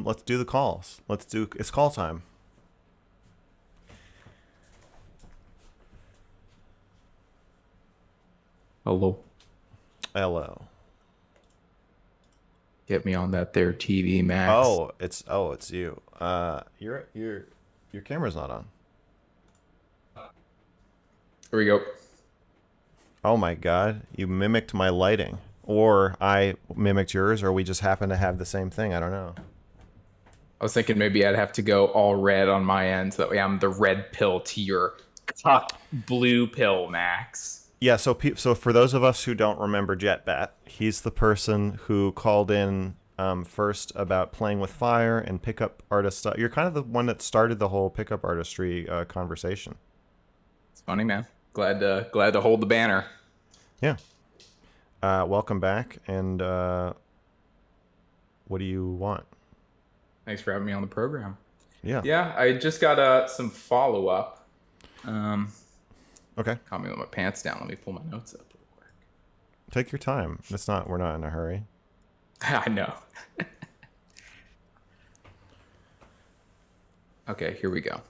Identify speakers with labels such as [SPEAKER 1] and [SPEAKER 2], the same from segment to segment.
[SPEAKER 1] Let's do the calls. It's call time.
[SPEAKER 2] Hello.
[SPEAKER 1] Hello.
[SPEAKER 2] Get me on that there TV, Max.
[SPEAKER 1] It's you. Your camera's not on.
[SPEAKER 2] Here we go.
[SPEAKER 1] Oh my god, you mimicked my lighting. Or I mimicked yours, or we just happen to have the same thing. I don't know.
[SPEAKER 2] I was thinking maybe I'd have to go all red on my end so that way I'm the red pill to your cuck blue pill, Max.
[SPEAKER 1] Yeah, so for those of us who don't remember Jetbat, he's the person who called in first about playing with fire and pickup artist stuff. You're kind of the one that started the whole pickup artistry conversation.
[SPEAKER 2] It's funny, man. Glad to hold the banner.
[SPEAKER 1] Yeah. Welcome back, and what do you want?
[SPEAKER 2] Thanks for having me on the program.
[SPEAKER 1] Yeah.
[SPEAKER 2] Yeah, I just got some follow up.
[SPEAKER 1] Okay.
[SPEAKER 2] Caught me with my pants down. Let me pull my notes up real quick.
[SPEAKER 1] Take your time. We're not in a hurry.
[SPEAKER 2] I know. Okay, here we go.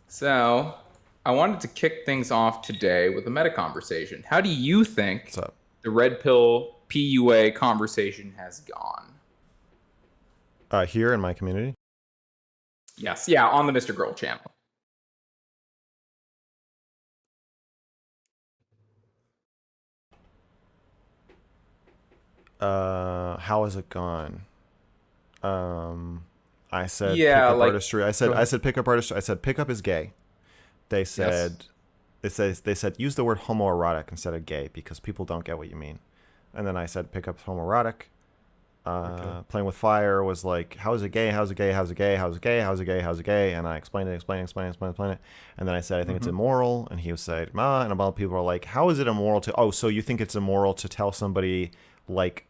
[SPEAKER 2] So, I wanted to kick things off today with a meta conversation. How do you think
[SPEAKER 1] What's up?
[SPEAKER 2] the red pill PUA conversation has gone?
[SPEAKER 1] Here in my community?
[SPEAKER 2] Yes, yeah, on the Mr. Girl channel.
[SPEAKER 1] How has it gone? I said
[SPEAKER 2] Yeah,
[SPEAKER 1] pickup
[SPEAKER 2] like
[SPEAKER 1] artistry.
[SPEAKER 2] go
[SPEAKER 1] I
[SPEAKER 2] ahead.
[SPEAKER 1] said pickup artistry. I said pickup is gay. They
[SPEAKER 2] Yes.
[SPEAKER 1] said they said use the word homoerotic instead of gay because people don't get what you mean. And then I said pickup's homoerotic.
[SPEAKER 2] Okay.
[SPEAKER 1] Playing with fire was like, how is it gay? How's it gay? How's it gay? How's it gay? How's it gay? How's it gay? And I explained it. And then I said, I think it's
[SPEAKER 2] Mm-hmm.
[SPEAKER 1] immoral. And he said, ma. And a lot of people are like, how is it immoral to, oh, so you think it's immoral to tell somebody like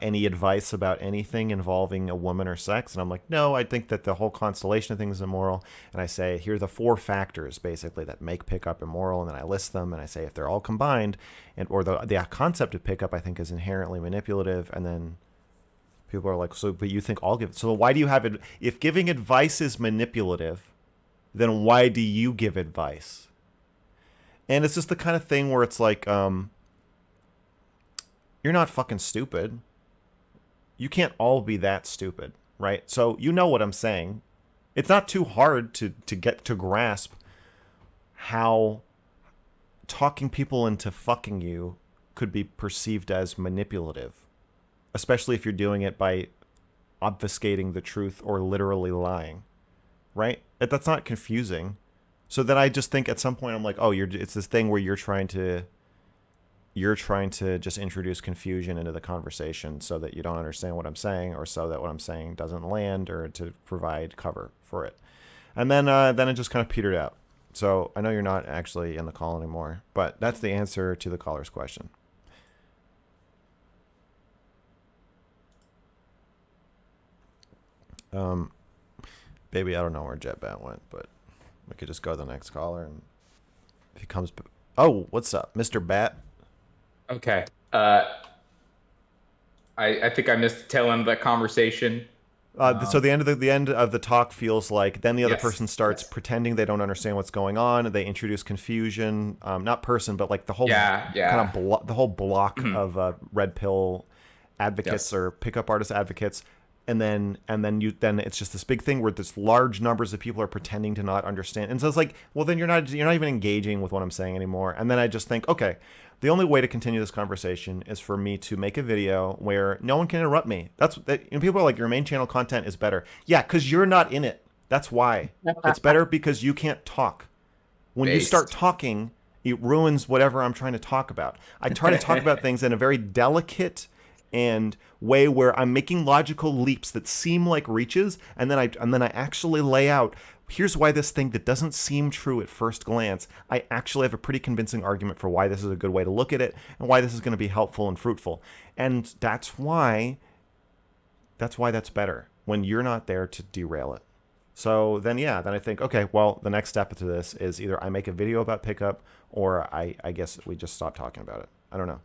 [SPEAKER 1] any advice about anything involving a woman or sex? And I'm like, no, I think that the whole constellation of things is immoral. And I say, here are the four factors basically that make pickup immoral. And then I list them and I say, if they're all combined, and or the concept of pickup, I think, is inherently manipulative. And then people are like, so, but you think I'll give, so why do you have it? If giving advice is manipulative, then why do you give advice? And it's just the kind of thing where it's like, you're not fucking stupid. You can't all be that stupid, right? So you know what I'm saying. It's not too hard to get to grasp how talking people into fucking you could be perceived as manipulative, especially if you're doing it by obfuscating the truth or literally lying, right? That's not confusing. So then I just think at some point I'm like, oh, it's this thing where you're trying to just introduce confusion into the conversation so that you don't understand what I'm saying, or so that what I'm saying doesn't land, or to provide cover for it. And then it just kind of petered out. So I know you're not actually in the call anymore, but that's the answer to the caller's question. Baby, I don't know where Jetbat went, but we could just go to the next caller, and if he comes, oh, what's up, Mr. Bat?
[SPEAKER 2] Okay. I think I missed the tail end of that conversation.
[SPEAKER 1] So the end of the talk feels like then the other
[SPEAKER 2] Yes.
[SPEAKER 1] person starts
[SPEAKER 2] Yes.
[SPEAKER 1] pretending they don't understand what's going on. They introduce confusion, not person, but like the whole
[SPEAKER 2] Yeah.
[SPEAKER 1] kind
[SPEAKER 2] Yeah.
[SPEAKER 1] of the whole block of red pill advocates
[SPEAKER 2] Yes.
[SPEAKER 1] or pickup artist advocates, and then it's just this big thing where this large numbers of people are pretending to not understand, and so it's like, well, then you're not even engaging with what I'm saying anymore. And then I just think, okay, the only way to continue this conversation is for me to make a video where no one can interrupt me. People are like, your main channel content is better. Yeah, because you're not in it. That's why. It's better because you can't talk. When you start
[SPEAKER 2] Based.
[SPEAKER 1] talking, it ruins whatever I'm trying to talk about. I try to talk about things in a very delicate and way where I'm making logical leaps that seem like reaches, and then I actually lay out, here's why this thing that doesn't seem true at first glance, I actually have a pretty convincing argument for why this is a good way to look at it and why this is going to be helpful and fruitful. And that's better when you're not there to derail it. So then, yeah, then I think, okay, well, the next step to this is either I make a video about pickup, or I guess we just stop talking about it. I don't know.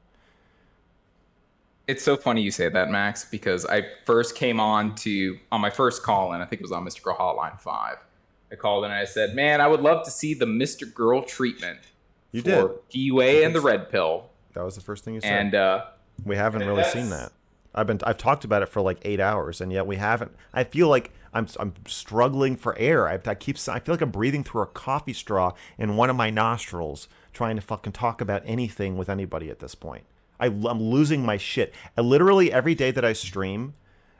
[SPEAKER 2] It's so funny you say that, Max, because I first came on my first call in, I think it was on Mr. Girl Hotline 5. I called in and I said, man, I would love to see the Mr. Girl treatment
[SPEAKER 1] You did.
[SPEAKER 2] for PUA and the red pill.
[SPEAKER 1] That was the first thing you
[SPEAKER 2] And
[SPEAKER 1] said. We haven't really seen that. I've talked about it for like 8 hours, and yet we haven't. I feel like I'm struggling for air. I feel like I'm breathing through a coffee straw in one of my nostrils, trying to fucking talk about anything with anybody at this point. I'm losing my shit. Literally every day that I stream,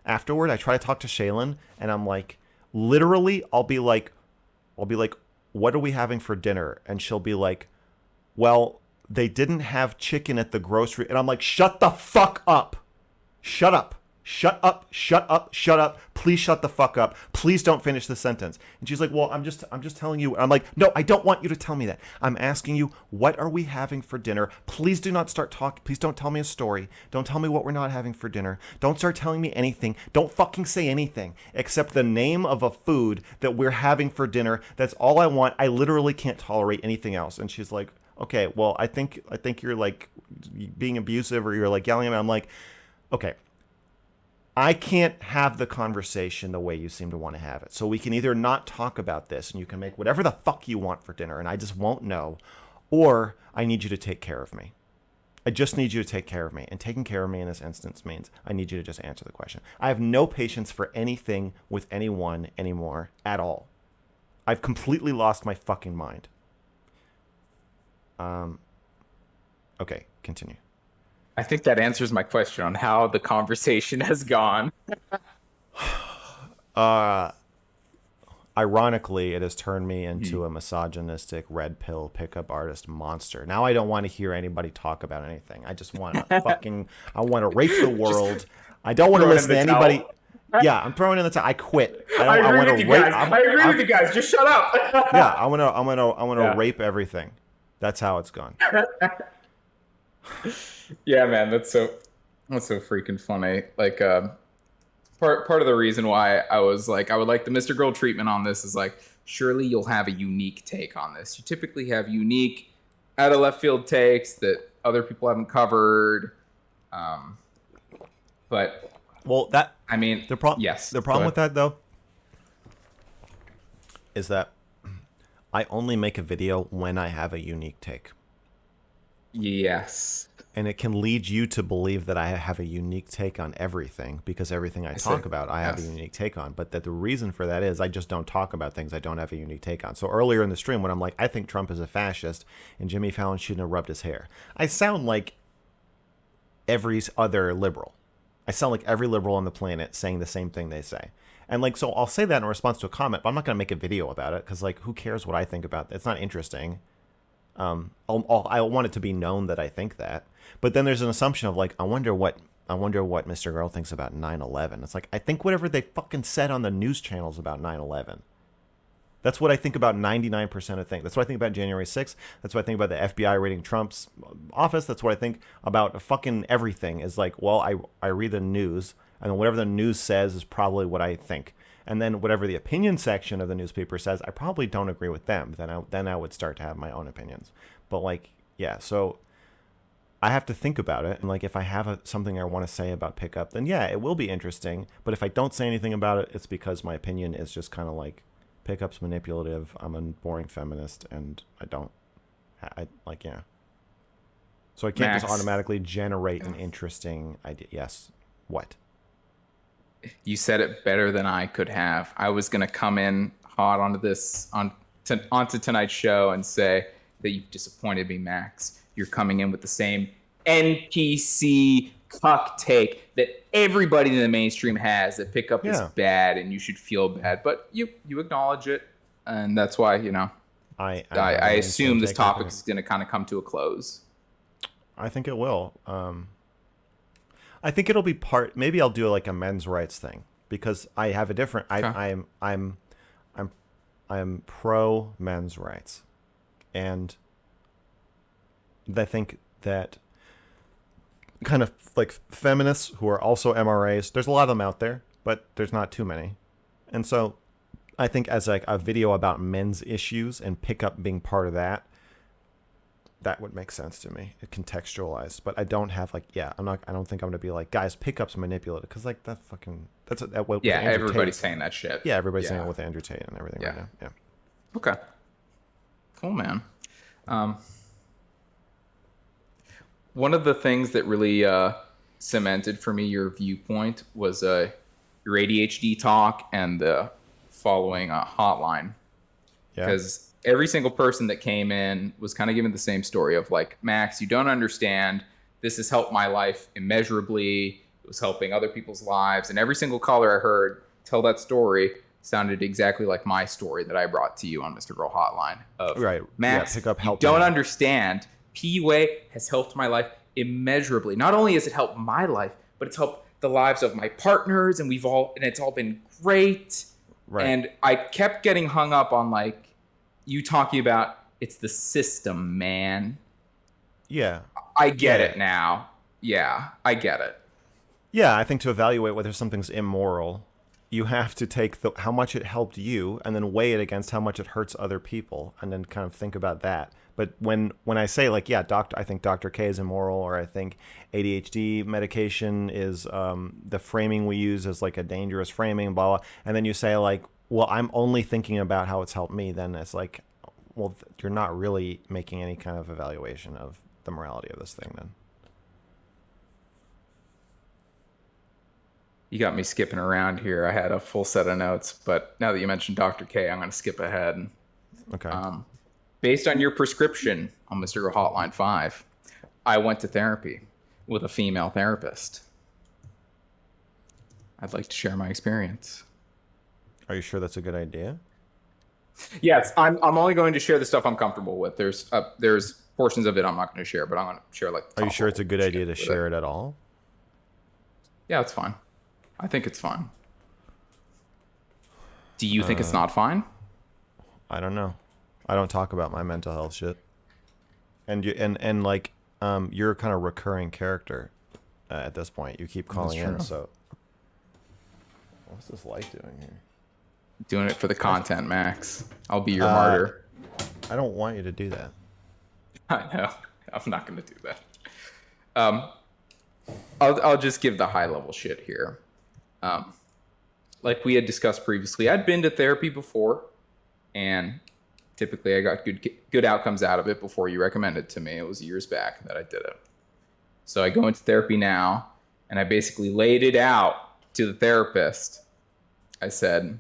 [SPEAKER 1] afterward, I try to talk to Shaylin, and I'm like, literally, I'll be like, what are we having for dinner? And she'll be like, well, they didn't have chicken at the grocery. And I'm like, shut the fuck up. Shut up. Shut up. Shut up. Shut up. Please shut the fuck up. Please don't finish the sentence. And she's like, well, I'm just telling you. I'm like, no, I don't want you to tell me that. I'm asking you, what are we having for dinner? Please do not start talking. Please don't tell me a story. Don't tell me what we're not having for dinner. Don't start telling me anything. Don't fucking say anything except the name of a food that we're having for dinner. That's all I want. I literally can't tolerate anything else. And she's like, okay, well, I think you're like being abusive, or you're like yelling at me. I'm like, okay, I can't have the conversation the way you seem to want to have it. So we can either not talk about this and you can make whatever the fuck you want for dinner and I just won't know, or I need you to take care of me. I just need you to take care of me. And taking care of me in this instance means I need you to just answer the question. I have no patience for anything with anyone anymore at all. I've completely lost my fucking mind. Okay, continue.
[SPEAKER 2] I think that answers my question on how the conversation has gone.
[SPEAKER 1] Ironically, it has turned me into a misogynistic red pill pickup artist monster. Now I don't want to hear anybody talk about anything. I just want to I want to rape the world. I don't want to listen to anybody. Yeah, I'm throwing in the towel. I quit.
[SPEAKER 2] I agree with you guys. I agree with you guys. Just shut up.
[SPEAKER 1] Yeah, I want to rape everything. That's how it's gone.
[SPEAKER 2] Yeah, man, that's so freaking funny. Like, part of the reason why I was like, I would like the Mr. Girl treatment on this is like, surely you'll have a unique take on this. You typically have unique, out of left field takes that other people haven't covered. But I mean,
[SPEAKER 1] the problem with that though is that I only make a video when I have a unique take.
[SPEAKER 2] Yes.
[SPEAKER 1] And it can lead you to believe that I have a unique take on everything, because everything I talk about, I have a unique take on. But that the reason for that is I just don't talk about things I don't have a unique take on. So earlier in the stream, when I'm like, I think Trump is a fascist and Jimmy Fallon shouldn't have rubbed his hair, I sound like every other liberal. I sound like every liberal on the planet saying the same thing they say. And like, so I'll say that in response to a comment, but I'm not going to make a video about it because, like, who cares what I think about it? It's not interesting. I want it to be known that I think that. But then there's an assumption of like, I wonder what Mr. Girl thinks about 9/11. It's like, I think whatever they fucking said on the news channels about 9/11. That's what I think about 99% of things. That's what I think about January 6th. That's what I think about the FBI raiding Trump's office. That's what I think about fucking everything. Is like, well, I read the news, and then whatever the news says is probably what I think. And then whatever the opinion section of the newspaper says, I probably don't agree with them. Then I would start to have my own opinions. But like, yeah, so I have to think about it. And like, if I have something I want to say about pickup, then yeah, it will be interesting. But if I don't say anything about it, it's because my opinion is just kind of like, pickup's manipulative. I'm a boring feminist, and I like, yeah. So I can't just automatically generate an interesting idea. Yes. What?
[SPEAKER 2] You said it better than I could have. I was gonna come in hot onto tonight's show and say that you've disappointed me, Max. You're coming in with the same NPC cuck take that everybody in the mainstream has, that pickup is bad and you should feel bad, but you acknowledge it, and that's why, you know, I assume this topic is going to kind of come to a close.
[SPEAKER 1] I think it will. I think it'll be maybe I'll do like a men's rights thing, because I have a different. Okay. I'm pro men's rights, and I think that kind of like feminists who are also MRAs, there's a lot of them out there, but there's not too many. And so I think as like a video about men's issues and pickup being part of that, that would make sense to me, contextualized. But I don't have like, yeah, I don't think I'm gonna be like, guys, pickup's manipulative, because like with
[SPEAKER 2] Yeah,
[SPEAKER 1] Andrew
[SPEAKER 2] everybody's
[SPEAKER 1] Tate.
[SPEAKER 2] saying that shit.
[SPEAKER 1] Yeah, everybody's saying it with Andrew Tate and everything
[SPEAKER 2] Yeah.
[SPEAKER 1] right now. Yeah.
[SPEAKER 2] Okay. Cool, man. One of the things that really cemented for me your viewpoint was your ADHD talk and the following hotline.
[SPEAKER 1] Yeah.
[SPEAKER 2] Because every single person that came in was kind of given the same story of like, Max, you don't understand. This has helped my life immeasurably. It was helping other people's lives. And every single caller I heard tell that story sounded exactly like my story that I brought to you on Mr. Girl Hotline. Of,
[SPEAKER 1] Right.
[SPEAKER 2] Max,
[SPEAKER 1] yeah, pick up help.
[SPEAKER 2] you don't understand. PUA has helped my life immeasurably. Not only has it helped my life, but it's helped the lives of my partners, and it's all been great.
[SPEAKER 1] Right.
[SPEAKER 2] And I kept getting hung up on like you talking about it's the system, man.
[SPEAKER 1] Yeah.
[SPEAKER 2] I get it now. Yeah, I get it.
[SPEAKER 1] Yeah, I think to evaluate whether something's immoral, you have to take how much it helped you and then weigh it against how much it hurts other people, and then kind of think about that. But when I say like, yeah, I think Dr. K is immoral, or I think ADHD medication is the framing we use as like a dangerous framing, blah, blah, and then you say like, well, I'm only thinking about how it's helped me, then it's like, well, you're not really making any kind of evaluation of the morality of this thing then.
[SPEAKER 2] You got me skipping around here. I had a full set of notes, but now that you mentioned Dr. K, I'm going to skip ahead.
[SPEAKER 1] Okay.
[SPEAKER 2] Based on your prescription on Mr. Girl Hotline 5, I went to therapy with a female therapist. I'd like to share my experience.
[SPEAKER 1] Are you sure that's a good idea?
[SPEAKER 2] Yes, I'm only going to share the stuff I'm comfortable with. There's portions of it I'm not going to share, but I'm going to share like.
[SPEAKER 1] Are you sure it's a good idea to share it at all?
[SPEAKER 2] Yeah, it's fine. I think it's fine. Do you think it's not fine?
[SPEAKER 1] I don't know. I don't talk about my mental health shit. And you're a kind of recurring character at this point. You keep calling in, so what's this light doing here?
[SPEAKER 2] Doing it for the content, Max. I'll be your martyr.
[SPEAKER 1] I don't want you to do that.
[SPEAKER 2] I know. I'm not going to do that. I'll just give the high level shit here. Like we had discussed previously, I'd been to therapy before, and typically I got good outcomes out of it before you recommended it to me. It was years back that I did it. So I go into therapy now, and I basically laid it out to the therapist. I said,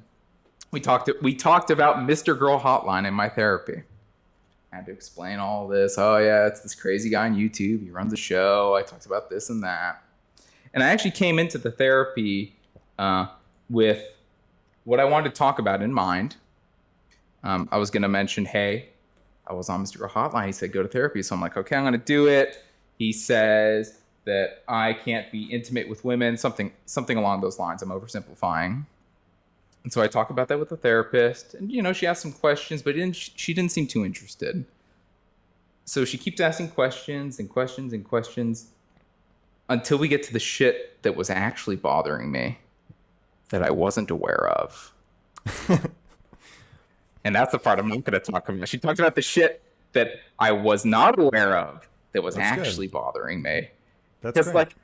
[SPEAKER 2] we talked about Mr. Girl Hotline in my therapy. I had to explain all this. Oh yeah, it's this crazy guy on YouTube. He runs a show. I talked about this and that. And I actually came into the therapy with what I wanted to talk about in mind. I was going to mention, hey, I was on Mr. Girl Hotline. He said, go to therapy. So I'm like, okay, I'm going to do it. He says that I can't be intimate with women, something along those lines. I'm oversimplifying. And so I talk about that with the therapist. And, she asked some questions, but she didn't seem too interested. So she keeps asking questions and questions and questions until we get to the shit that was actually bothering me that I wasn't aware of. And that's the part I'm not going to talk about. She talked about the shit that I was not aware of that was actually bothering me.
[SPEAKER 1] That's great.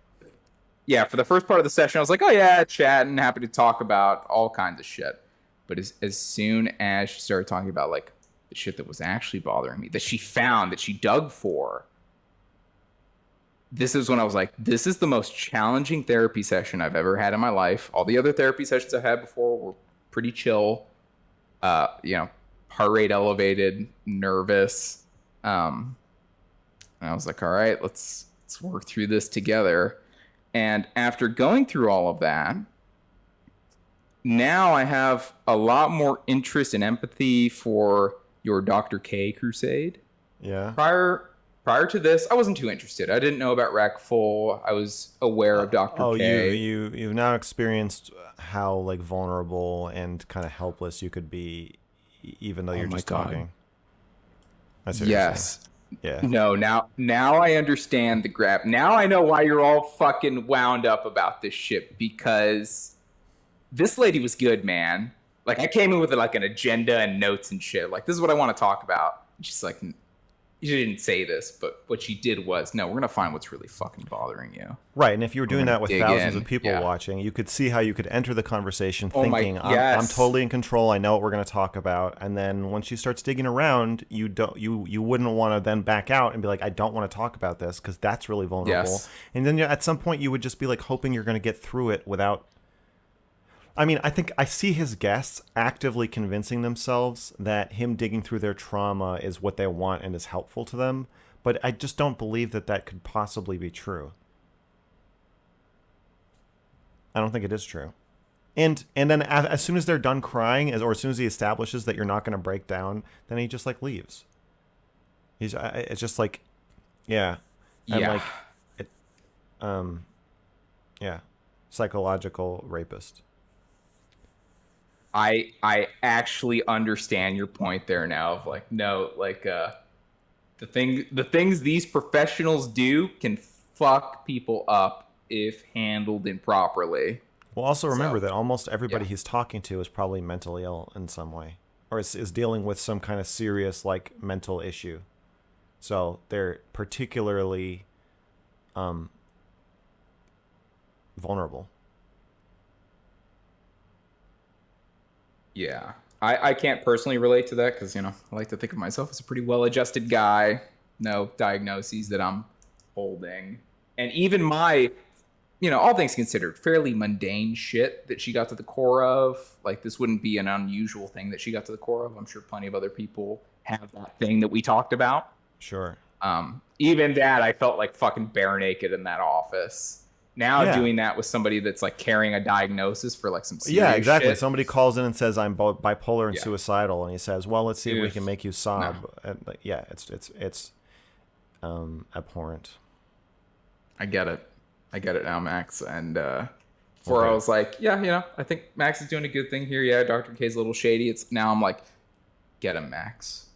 [SPEAKER 2] For the first part of the session, I was like, oh yeah, chatting, happy to talk about all kinds of shit. But as soon as she started talking about like the shit that was actually bothering me, that she found, that she dug for, this is when I was like, this is the most challenging therapy session I've ever had in my life. All the other therapy sessions I've had before were pretty chill, heart rate elevated, nervous. And I was like, all right, let's work through this together. And after going through all of that, now I have a lot more interest and empathy for your Dr. K crusade.
[SPEAKER 1] Yeah.
[SPEAKER 2] Prior to this, I wasn't too interested. I didn't know about Rack Full. I was aware of Dr. K.
[SPEAKER 1] You've now experienced how like vulnerable and kind of helpless you could be, even though you're just talking.
[SPEAKER 2] Yes.
[SPEAKER 1] Yeah.
[SPEAKER 2] No, now I understand the grab. Now I know why you're all fucking wound up about this shit, because this lady was good, man. Like I came in with like an agenda and notes and shit. Like this is what I want to talk about. She's like, she didn't say this, but what she did was, no, we're gonna find what's really fucking bothering you.
[SPEAKER 1] Right, and if you were doing that with
[SPEAKER 2] dig
[SPEAKER 1] thousands
[SPEAKER 2] in.
[SPEAKER 1] of people
[SPEAKER 2] Yeah.
[SPEAKER 1] watching, you could see how you could enter the conversation
[SPEAKER 2] Oh my-
[SPEAKER 1] thinking,
[SPEAKER 2] yes.
[SPEAKER 1] I'm totally in control. I know what we're going to talk about." And then when she starts digging around, you wouldn't want to then back out and be like, "I don't want to talk about this," because that's really vulnerable.
[SPEAKER 2] Yes.
[SPEAKER 1] And then at some point, you would just be like hoping you're going to get through it without. I mean, I think I see his guests actively convincing themselves that him digging through their trauma is what they want and is helpful to them. But I just don't believe that that could possibly be true. I don't think it is true. And then as soon as they're done crying, or as soon as he establishes that you're not going to break down, then he just like leaves. It's just like, yeah. And
[SPEAKER 2] Yeah.
[SPEAKER 1] like, it, yeah, psychological rapist.
[SPEAKER 2] I actually understand your point there now of like, no, like the things these professionals do can fuck people up if handled improperly.
[SPEAKER 1] Well, also remember that almost everybody
[SPEAKER 2] yeah.
[SPEAKER 1] he's talking to is probably mentally ill in some way, or is dealing with some kind of serious like mental issue. So they're particularly vulnerable.
[SPEAKER 2] Yeah. I can't personally relate to that because, I like to think of myself as a pretty well-adjusted guy. No diagnoses that I'm holding. And even my, all things considered, fairly mundane shit that she got to the core of. Like, this wouldn't be an unusual thing that she got to the core of. I'm sure plenty of other people have that thing that we talked about.
[SPEAKER 1] Sure.
[SPEAKER 2] Even that, I felt like fucking bare naked in that office. Now doing that with somebody that's like carrying a diagnosis for like some serious
[SPEAKER 1] exactly.
[SPEAKER 2] shit.
[SPEAKER 1] Somebody calls in and says I'm bipolar and suicidal, and he says, "Well, let's see if we can make you sob." No. And, it's abhorrent.
[SPEAKER 2] I get it now, Max. And before I was like, I think Max is doing a good thing here. Yeah, Dr. K's a little shady. It's now I'm like, get him, Max.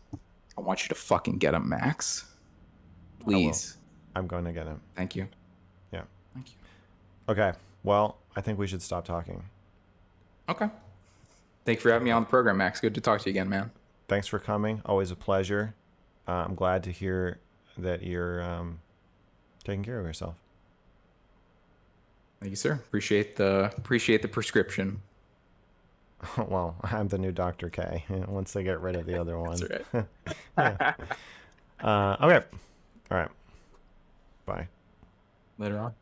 [SPEAKER 2] I want you to fucking get him, Max. Please.
[SPEAKER 1] I'm going to get him.
[SPEAKER 2] Thank you.
[SPEAKER 1] Yeah.
[SPEAKER 2] Thank you.
[SPEAKER 1] Okay. Well, I think we should stop talking.
[SPEAKER 2] Okay. Thank you for having me on the program, Max. Good to talk to you again, man.
[SPEAKER 1] Thanks for coming. Always a pleasure. I'm glad to hear that you're taking care of yourself.
[SPEAKER 2] Thank you, sir. Appreciate the prescription.
[SPEAKER 1] Well, I'm the new Dr. K. Once they get rid of the other one.
[SPEAKER 2] That's right.
[SPEAKER 1] Okay. All right. Bye.
[SPEAKER 2] Later on.